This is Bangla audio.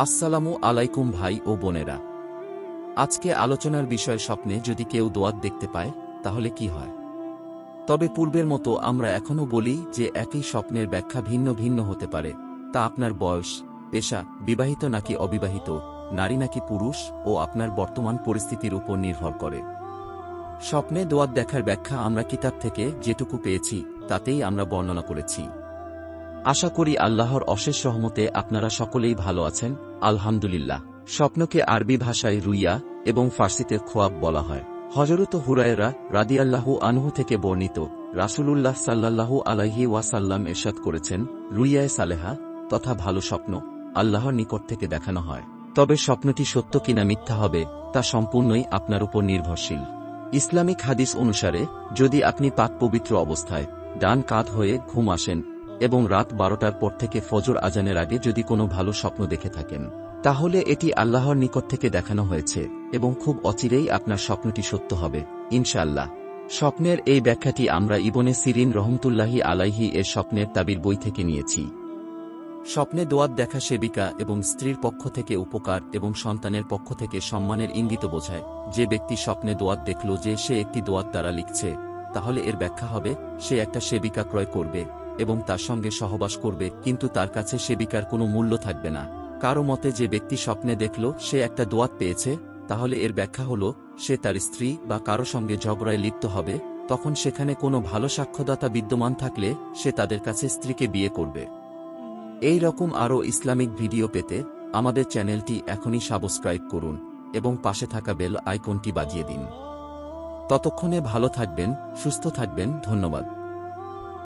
আসসালামু আলাইকুম ভাই ও বোনেরা। আজকে আলোচনার বিষয় স্বপ্নে যদি কেউ দোয়াত দেখতে পায় তাহলে কি হয়। তবে পূর্বের মতো আমরা এখনও বলি যে একই স্বপ্নের ব্যাখ্যা ভিন্ন ভিন্ন হতে পারে, তা আপনার বয়স, পেশা, বিবাহিত নাকি অবিবাহিত, নারী নাকি পুরুষ ও আপনার বর্তমান পরিস্থিতির উপর নির্ভর করে। স্বপ্নে দোয়াত দেখার ব্যাখ্যা আমরা কিতাব থেকে যেটুকু পেয়েছি তাতেই আমরা বর্ণনা করেছি। আশা করি আল্লাহর অশেষ রহমতে আপনারা সকলেই ভালো আছেন, আলহামদুলিল্লাহ। স্বপ্নকে আরবি ভাষায় রুইয়া এবং ফার্সিতে খোয়াব বলা হয়। হযরত হুরায়রা রাদিয়াল্লাহু আনহু থেকে বর্ণিত, রাসূলুল্লাহ সাল্লাল্লাহু আলাইহি ওয়াসাল্লাম ইরশাদ করেছেন, রুইয়ায়ে সালেহা তথা ভালো স্বপ্ন আল্লাহর নিকট থেকে দেখানো হয়। তবে স্বপ্নটি সত্য কিনা মিথ্যা হবে তা সম্পূর্ণই আপনার উপর নির্ভরশীল। ইসলামিক হাদিস অনুসারে যদি আপনি পাক পবিত্র অবস্থায় ডান কাঁধ হয়ে ঘুম আসেন এবং রাত 12টার পর থেকে ফজর আজানের আগে যদি কোনো ভালো স্বপ্ন দেখে থাকেন, তাহলে এটি আল্লাহর নিকট থেকে দেখানো হয়েছে এবং খুব অচিরেই আপনার স্বপ্নটি সত্য হবে ইনশাআল্লাহ। স্বপ্নের এই ব্যাখ্যাটি আমরা ইবনে সিরিন রহমতুল্লাহি আলাইহি এর স্বপ্নের তাবির বই থেকে নিয়েছি। স্বপ্নে দোয়াত দেখা সেবিকা এবং স্ত্রীর পক্ষ থেকে উপকার এবং সন্তানের পক্ষ থেকে সম্মানের ইঙ্গিত বোঝায়। যে ব্যক্তি স্বপ্নে দোয়াত দেখল যে সে একটি দোয়াত দ্বারা লিখছে, তাহলে এর ব্যাখ্যা হবে সে একটা সেবিকা ক্রয় করবে এবং তার সঙ্গে সহবাস করবে, কিন্তু তার কাছে সেবিকার কোনো মূল্য থাকবে না। কারো মতে যে ব্যক্তি স্বপ্নে দেখল সে একটা দোয়াত পেয়েছে, তাহলে এর ব্যাখ্যা হল সে তার স্ত্রী বা কারো সঙ্গে ঝগড়ায় লিপ্ত হবে, তখন সেখানে কোনো ভালো সাক্ষ্যদাতা বিদ্যমান থাকলে সে তাদের কাছে স্ত্রীকে বিয়ে করবে। এই রকম আরও ইসলামিক ভিডিও পেতে আমাদের চ্যানেলটি এখনই সাবস্ক্রাইব করুন এবং পাশে থাকা বেল আইকনটি বাজিয়ে দিন। ততক্ষণে ভালো থাকবেন, সুস্থ থাকবেন, ধন্যবাদ।